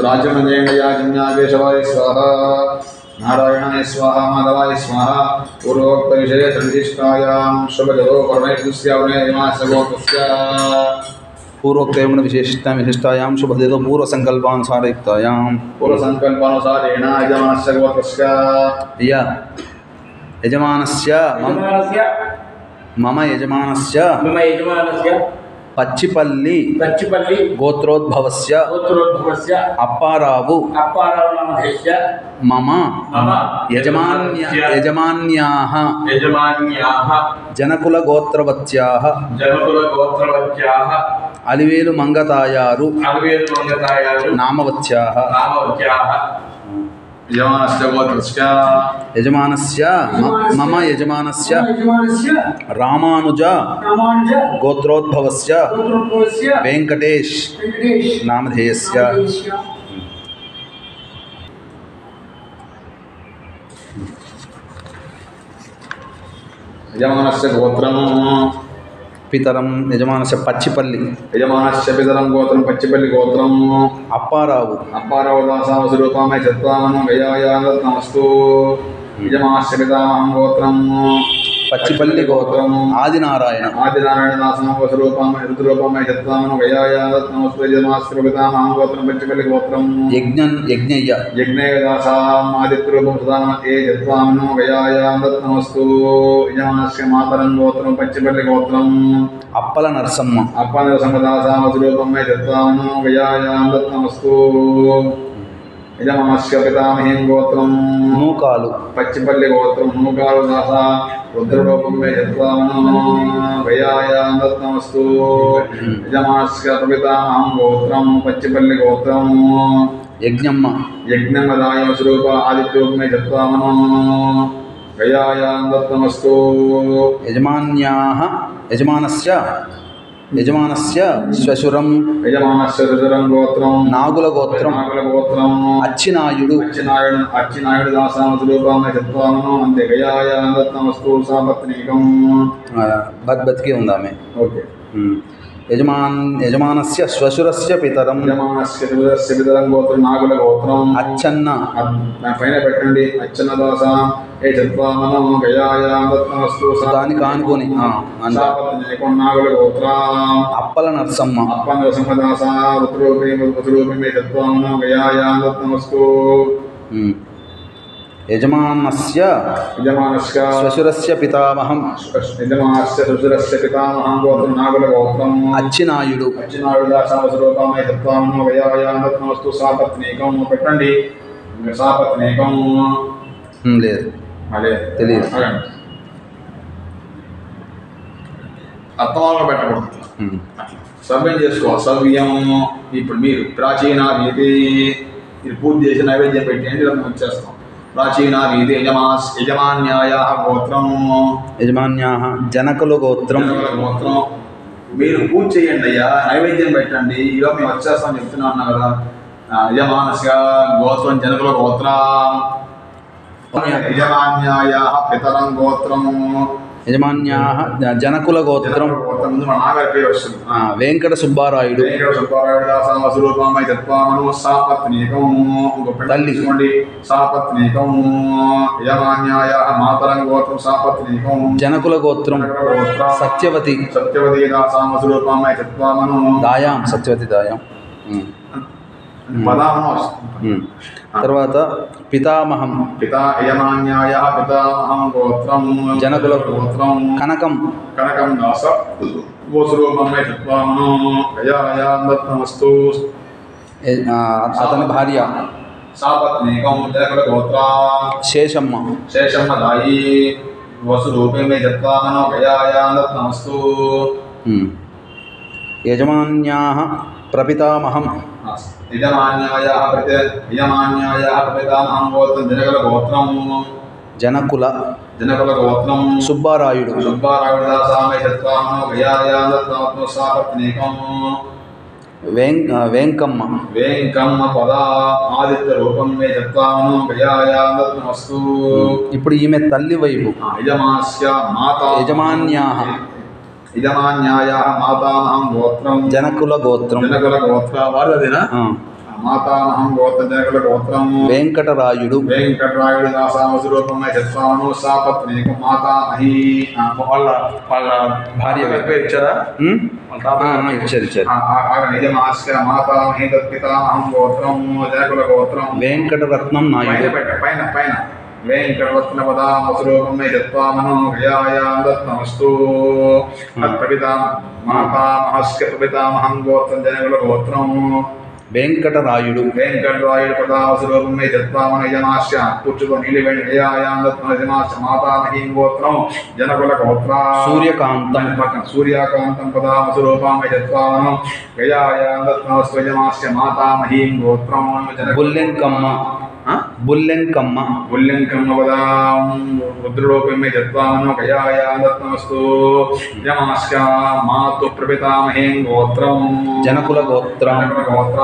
राजमंजयाजन्याकेशवाय स्वाहा नारायणाय स्वाहा माधवाय स्वाहा पूर्वोक्त विषये संधिष्ठायां शुभजतो परमेश्वरस्य पूर्वोक्तेन विशिष्टायां शुभदितो पूर्वसंकल्पानुसारयुक्तायां पूर्वसंकल्पानुसारेण यजमानस्य गोत्रस्य यजमानस्य मम यजमानस्य पच्चिपल्ली गोत्रोद्भवस्य अप्पारावु मम यजमान्याः जनकुलगोत्रवत्याः अलिवेलु मंगतायारु नामवत्याः यजमानस्य मम यजमानस्य रामानुज गोत्रोद्भवस्य वेंकटेश नामधेयस्य यजमानस्य गोत्रं पितरं यजमानस्य पच्चिपल्ली यजमानस्य पितरं गोत्रं पच्चिपल्ली गोत्रं अप्पारावु दासावसुरूपामय चत्वामनो गयायानमस्तु यजमानस्य पितामहं गोत्रं पच्चिपल्ली गोत्रम आदिनारायण दासावसुरूपामय ऋतुरूपामय चत्वामनो गयायानमस्तु यजमानस्य पितामहं गोत्रं पच्चिपल्ली गोत्रं यज्ञय दासाम् आदित्यरूपं सदानमते चत्वामनो गयायानमस्तु यजमानस्य मातरं गोत्रं पच्चिपल्ली गोत्रं अप्पल नरसम्म दासावसुरूपामय चत्वामनो गयायानमस्तु यजमानस्य पितामहं गोत्रं नूकालु पच्चिपल्ली गोत्रं नूकालु दासा रुद्ररूपमय चत्वामनो गयायानमस्तु यजमानस्य पितामहं गोत्रं पच्चिपल्ली गोत्रं यज्ञमदायस्वरूप आदित्यरूपमय चत्वामनो गयायानमस्तु यजमानस्य श्वशुरं गोत्रं नागुलगोत्रं अच्चिनायुडु दासावसुरूपामय चत्वामनो अंते गयायानमस्तु सापत्नीकं बद्बत्के उंदामे ओके यजमानस्य श्वशुरस्य पितरं गोत्रं नागुलगोत्रं अच्चन्न पैन पेट्टंडी अच्चन्न दासा ए चत्वामनो गयायानमस्तु दानि कानुकोनि सापत्नीकं नागुलगोत्रा अप्पल नरसम्म दासा ऋतुरूपे चत्वामनो गयायानमस्तु यजमानस्य श्वशुरस्य पितामहं गोत्रं नागुलगोत्रं अच्चिनायुडु दासावसुरूपामय चत्वामनो गयायानमस्तु सापत्नीकं पेट्टंडी सापत्नीकं లేదు తెలియదు అర్థంగా పెట్టకూడదు సవ్యం చేసుకోవాలి సవ్యం ఇప్పుడు మీరు ప్రాచీన వీధి ఇది పూర్తి చేసి నైవేద్యం పెట్టి అంటే వచ్చేస్తాం ప్రాచీన వీధి యజమాన్యాయ గోత్రం జనకుల గోత్రం మీరు పూజ చేయండి అయ్యా నైవేద్యం పెట్టండి ఇక మేము వచ్చేస్తామని చెప్తున్నా అన్నా కదా యజమానస్య గోత్రం జనకుల గోత్రం యజమాన్యాయాః పితరం గోత్రం జనకుల గోత్రం వెంకట సుబ్బారాయుడు దాసావసురూపామయ చత్వామనో సాపత్నీకం తల్లి సాపత్నీకం యజమాన్యాయాః మాతరం గోత్రం సాపత్నీకం జనకుల గోత్రం సత్యవతి దాసావసురూపామయ చత్వామనో దాయాం సత్యవతి దాయాం తర్వాత పితామహం యజమాన్యాయాః పితామహం గోత్రం జనకుల గోత్రం కనకం దాస వసూరూపామయ చత్వామనో గయాయానమస్తు అతని భార్య సాపత్నీకం జనకుల గోత్ర శేషమ్మ దాయి వసూరూపామయ చత్వామనో గయాయానమస్తు యజమాన్యాః ప్రపితామహం యజమాన్యాయాః ప్రపితామహం గోత్రం జనకుల గోత్రం సుబ్బారాయుడు దాసామయ చత్వామనో గయాయానమస్తు సాపత్నీకం వెంకమ్మ పద ఆదిత్య రూపం మే చత్వామనో గయాయానమస్తు ఇప్పుడు ఈమె తల్లి వైపు యజమాన్యాః యజమాన్యాయాః మాతామహం గోత్రం జనకుల గోత్రం జనకుల గోత్ర వారిదేనా మాతామహం గోత్రం జనకుల గోత్రం వెంకటరాయుడు వెంకటరాయుడు దాసామస్వరూపమై చత్వామను సాపత్నీకం మాతామహీ వాళ్ళ భార్య పేరు ఇచ్చారా ఇచ్చారు నిజమాస్య మాతామహీ తత్పితామహం గోత్రం జనకుల గోత్రం వెంకటరత్నం నాయుడు పైన పైన వెంకటరత్నపదామస్వరూపమై చత్వామను గయాయాం దత్తమస్తు తత్పితా మాతామహస్య పితామహం గోత్రం జనకుల గోత్రం వెంకటరాయుడు వెంకటరాయుడు పదావస్వరూపమై చత్వామను యజమాస్య కూర్చుకో నీలి గయాయాం దత్తమస్య మాతామహీం గోత్రం జనకుల గోత్ర సూర్యకాంతం సూర్యకాంతం పదావస్వరూపమై చత్వామను గయాయాం దత్తమస్య యజమాస్య మాతామహీం గోత్రం బుల్లెంకమ్మ బుల్లెంకమ్మ బుల్లెంకమ్మ పదాం రుద్రరూపమై చత్వామను గయాయాం దత్తమస్తు యజమాస్య మాతు ప్రపితామహీం గోత్రం జనకుల గోత్రం గోత్ర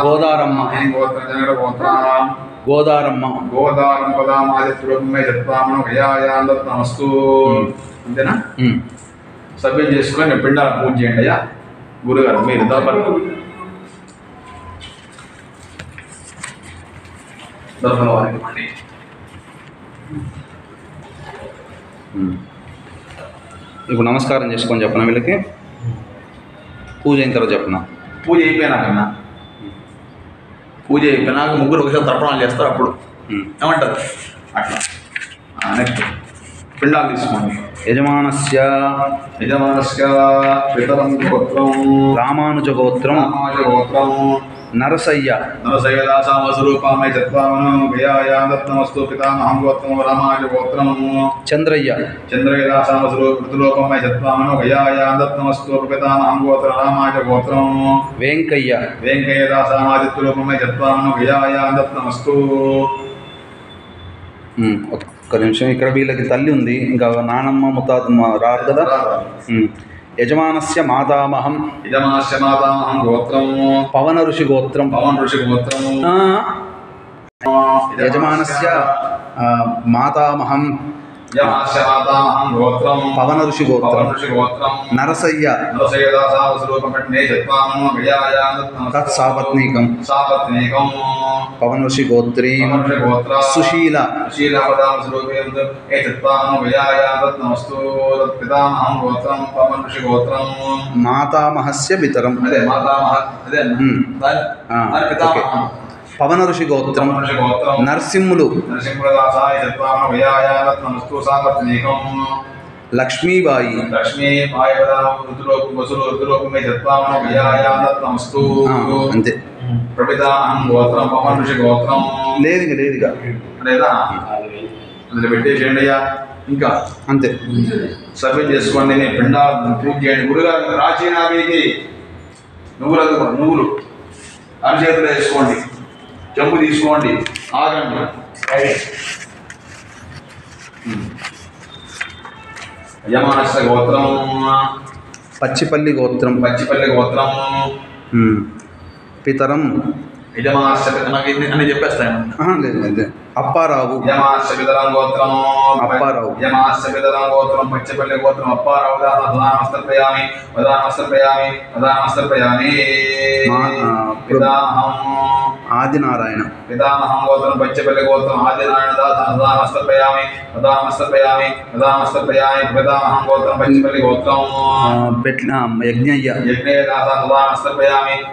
గోదారమ్మ గోత్రం జనకుల గోత్ర గోదారమ్మ గోదారం పదామాదిత్యరూపమై చత్వామను గయాయాం దత్తమస్తు అంతేనా సభ్యం చేసుకొని పిండాల పూజ చేయండి అయ్యా గురుగారు మీరు దర్పణ వారికి మళ్ళీ ఇప్పుడు నమస్కారం చేసుకొని చెప్పనా వీళ్ళకి పూజ అయిన తర్వాత చెప్పనా పూజ అయిపోయినాకన్నా పూజ అయిపోయినాక ముగ్గురు ఒకసారి తర్పణాలు చేస్తారు అప్పుడు ఏమంటారు అట్లా నెక్స్ట్ పిండాలు తీసుకోండి యజమానస్య పితరం గోత్రం రామానుజ గోత్రం గోత్రం నరసయ్య దాసామస్వరూపమై చత్వామను గయాయాం దత్తమస్తు పితామహం గోత్రం రామానుజ గోత్రం చంద్రయ్య దాసామస్వరూపమై చత్వామను గయాయాం దత్తమస్తు పితామహం గోత్రం రామానుజ గోత్రం వెంకయ్య దాసామాదిత్యరూపమై చత్వామను గయాయాం దత్తమస్తు ఒక్క నిమిషం ఇక్కడ వీళ్ళకి తల్లి ఉంది ఇంకా నానమ్మ ముత్తాత రారు కదా యజమానస్య మాతామహం గోత్రం పవన ఋషి గోత్రం యజమానస్య మాతామహం గోత్రం పవన ఋషి గోత్రం నరసయ్య తత్సాపత్నీకం పవన ఋషి గోత్రీ సుశీల మాతామహస్య పితరం పవన ఋషి గోత్రం నరసింహులు లక్ష్మీబాయి అంతే లేదు లేదుగా పెట్టేసేయండి అయ్యా ఇంకా అంతే సభ్యం చేసుకోండి నేను పిండా పూజ చేయండి గురుగారు రాచీనామీకి నువ్వులు అరిచేతులు వేసుకోండి చెంబు తీసుకోండి ఆగండి యజమానస్య గోత్రం పచ్చిపల్లి గోత్రం పితరం యజమానస్య నాకు అని చెప్పేస్తాను లేదు లేదు అప్పారావు యజమానస్య పితరం గోత్రం అప్పారావు యజమానస్య పితరం గోత్రం పచ్చిపల్లి గోత్రం అప్పారావు ప్రధానమస్తర్పయామి పితామహం ఆదినారాయణ పితామహం గోత్రం పచ్చిపల్లి గోత్రం ఆదినారాయణ ప్రధానమస్తర్పయామి పితామహం గోత్రం పచ్చిపల్లి గోత్రం యజ్ఞయ్య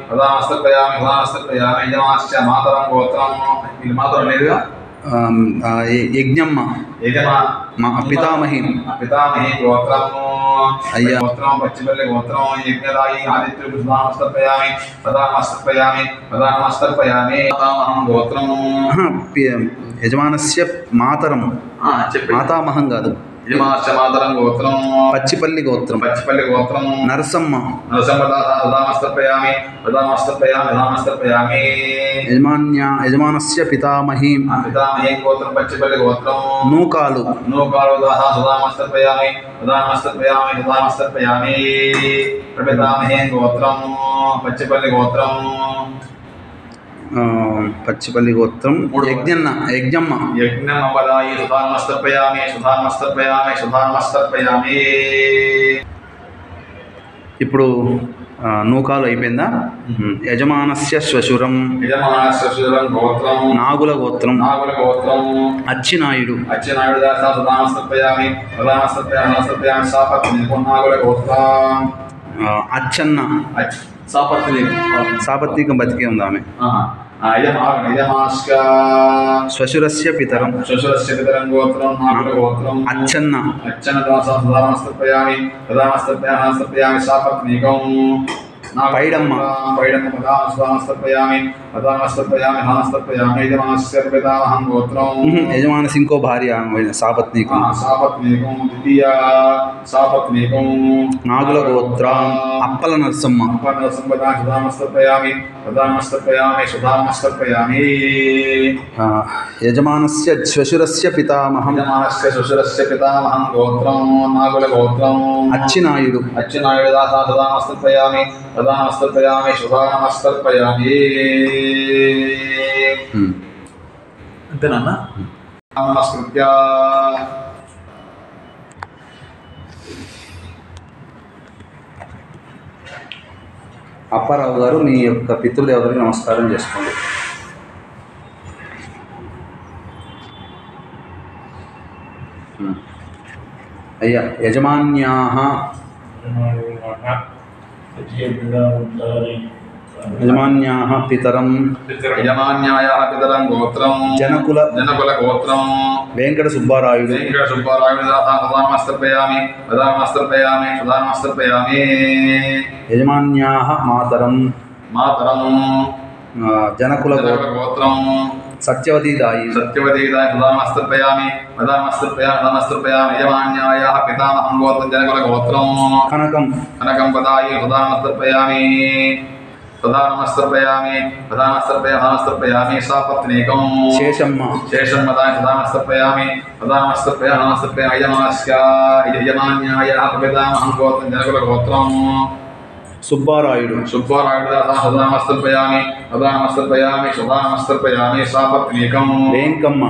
ప్రధానమస్తర్పయామి యజమానస్య మాతరం గోత్రం ఇది మాత్రం లేదుగా యజ్ఞమ్మ పితామహి గోత్రం అయ్యా గోత్రం పచ్చిపల్లి గోత్రం యజ్ఞరాయి ఆదిత్యుడు ప్రధానమస్తర్పయామి గోత్రం యజమానస్య మాతరం మాతామహం కాదు యజమానస్య మాతరం గోత్రం పచ్చిపల్లి గోత్రం నరసమ్మ యజమానస్య పితామహి గోత్రం పచ్చిపల్లి గోత్రం నూకాలు గోత్రం పచ్చిపల్లి గోత్రం పచ్చిపల్లి గోత్రం యజ్ఞమ్మ ఇప్పుడు నూకాలు అయిపోయిందా? యజమానస్య శ్వశురం గోత్రం నాగుల గోత్రం గోత్రం అచ్చినాయుడు అచ్చన్న సాపత్నికం బతికే ఉంది ఆమె. శ్వశురస్య పితరం గోత్రం గోత్రం అచ్చన్న పైడమ్మ యజమానస్ ఇంకో భార్య సాపత్నికం నాగుల గోత్రం అప్పల నరసమ్మ యజమానస్య శ్వశురస్య పితామహం గోత్రం నాగుల గోత్రం అచ్చినాయుడు ప్రధానమస్తర్పయామి శుభానమస్తర్పయామి. అంతేనన్నా? నమస్కృత్య అప్పారావు గారు మీ యొక్క పితృదేవతలకు నమస్కారం చేసుకోండి. అయ్యా యజమాన్యాః పితరం గోత్రం జనకుల గోత్రం వెంకట సుబ్బారాయుడు యజమాన్యాః మాతరం జనకుల గోత్రం సత్యవతీదాయి యజమాన్యాయాః పితామహం గోత్రం జనకుల గోత్రం కనకం పదాయి ప్రధానమస్తర్పయామి సాపత్నీకం శేషమ్మ యజమాన్యాయాః పితామహం గోత్రం జనకుల గోత్రం సుబ్బారాయుడు శుభానమస్తర్పయామి సాపత్నీకం వేంకమ్మ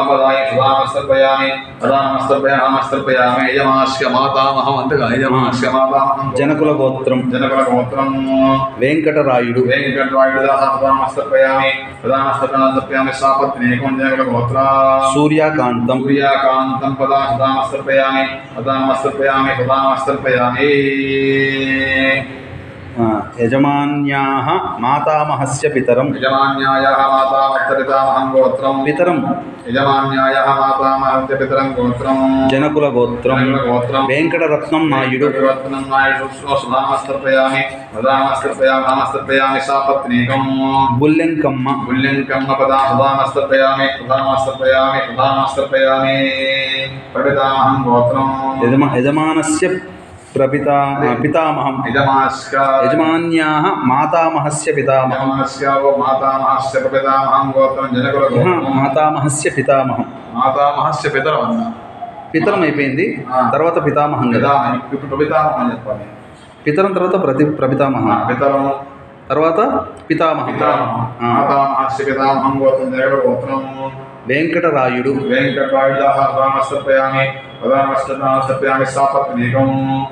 పదాయ శుభానమస్తర్పయామి యజమాస్య మాతామహం అంతగా యజమాస్య మాతామహం జనకుల గోత్రం వెంకటరాయుడు శుభానమస్తర్పయామి సాపత్నీకం జనకుల గోత్ర సూర్యకాంతం పదా శుభానమస్తర్పయామి యజమాన్యాః మాతామహస్య పితరం పితామహం గోత్రం పితరం యజమాన్యాయాః మాతామహస్య పితరం గోత్రం జనకుల గోత్రం వెంకటరత్నం నాయుడు సుధామస్తర్పయామి సాపత్నీకం బుల్లెంకమ్మ పదా సుధామస్తర్పయామి పితామహం గోత్రం యజమానస్య పితామహం యజమాన్యాః మాతామహస్య పితామహం గోత్రం జనకుల మాతామహస్య పితామహం పితరం అయిపోయింది, తర్వాత పితామహం కదా. ఇప్పుడు పితామహం చెప్పాలి. పితరం తర్వాత ప్రపితామహం, పితరం తర్వాత పితామహం. పితామహం గోత్రం జనకుల గోత్రం వెంకటరాయుడు ప్రధానమస్తర్పయామి సాపత్నీకం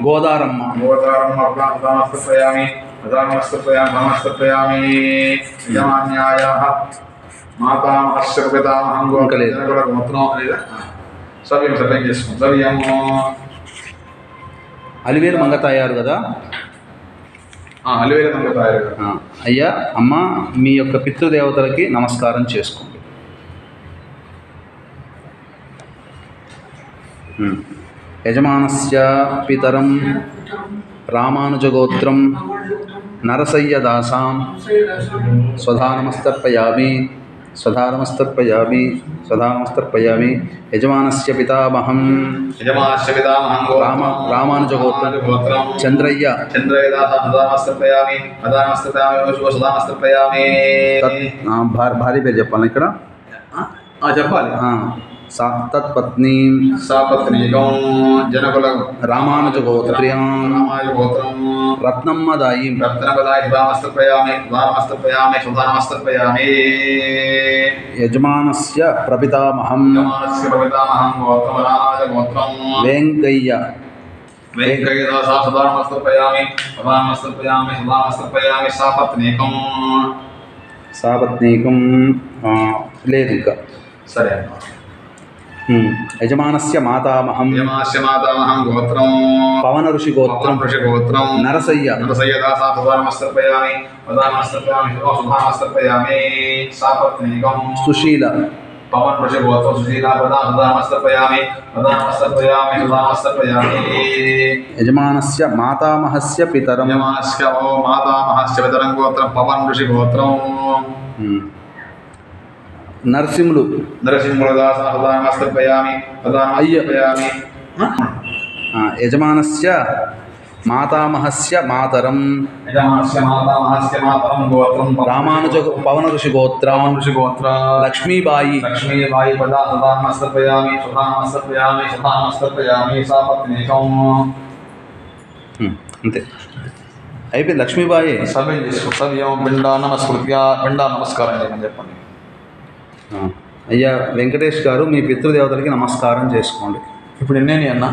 గోదారమ్మ యజమాన్యాయాః మాతామహస్య పితామహం గోత్రం జనకుల గోత్రం సవ్యం చేసుకోండి. సవ్యము అలివేలు మంగతాయారు కదా. అలివేలు మంగతాయారు. అయ్యా అమ్మ మీ యొక్క పితృదేవతలకి నమస్కారం చేసుకోండి. యజమానస్య పితరం రామానుజగోత్రం నరసయ్యదాసాం స్వధానమస్తర్పయామి యజమానస్య పితామహం రామానుజగోత్రం చంద్రయ్య భార్య పేరు చెప్పాలి ఇక్కడ, చెప్పాలి. తత్పత్ని సాపత్నీకం జనకుల రామానుజగోత్ర్యం రత్నమ్మదాయి యజమానస్య ప్రపితామహం వెంకయ్య వెంకటేశా సదానమస్తర్పయామి సదానమస్తర్పయామి సదానమస్తర్పయామి సాపత్నీకం లేదు ఇంకా. సరే అన్న. యజమానస్య మాతామహం గోత్రం పవన ఋషి గోత్రం నరసయ్య దాసా సదానమస్తర్పయామి సదానమస్తర్పయామి సదానమస్తర్పయామి సాపత్నీకం సుశీల పవన్ ఋషి గోత్రం సుశీల సదానమస్తర్పయామి సదానమస్తర్పయామి సదానమస్తర్పయామి యజమానస్య మాతామహస్య పితరం మాతామహస్య పితరం గోత్రం పవన్ ఋషి గోత్రం నరసింహులు దాసా సదానమస్తర్పయామి సదానమస్తర్పయామి యజమానస్య మాతామహస్య మాతరం గోత్రం రామానుజ పవన ఋషి గోత్రం లక్ష్మీబాయి సదానమస్తర్పయామి సదానమస్తర్పయామి సదానమస్తర్పయామి సాపత్నీకం. అంతే అయిపోయింది. లక్ష్మీబాయి సభ్యం చేసుకో. సవ్యం పిండా నమస్కృత్య పిండా నమస్కారం చేయమని చెప్పండి. అయ్యా వెంకటేష్ గారు మీ పితృదేవతలకి నమస్కారం చేసుకోండి. ఇప్పుడు ఎన్నేని అన్న?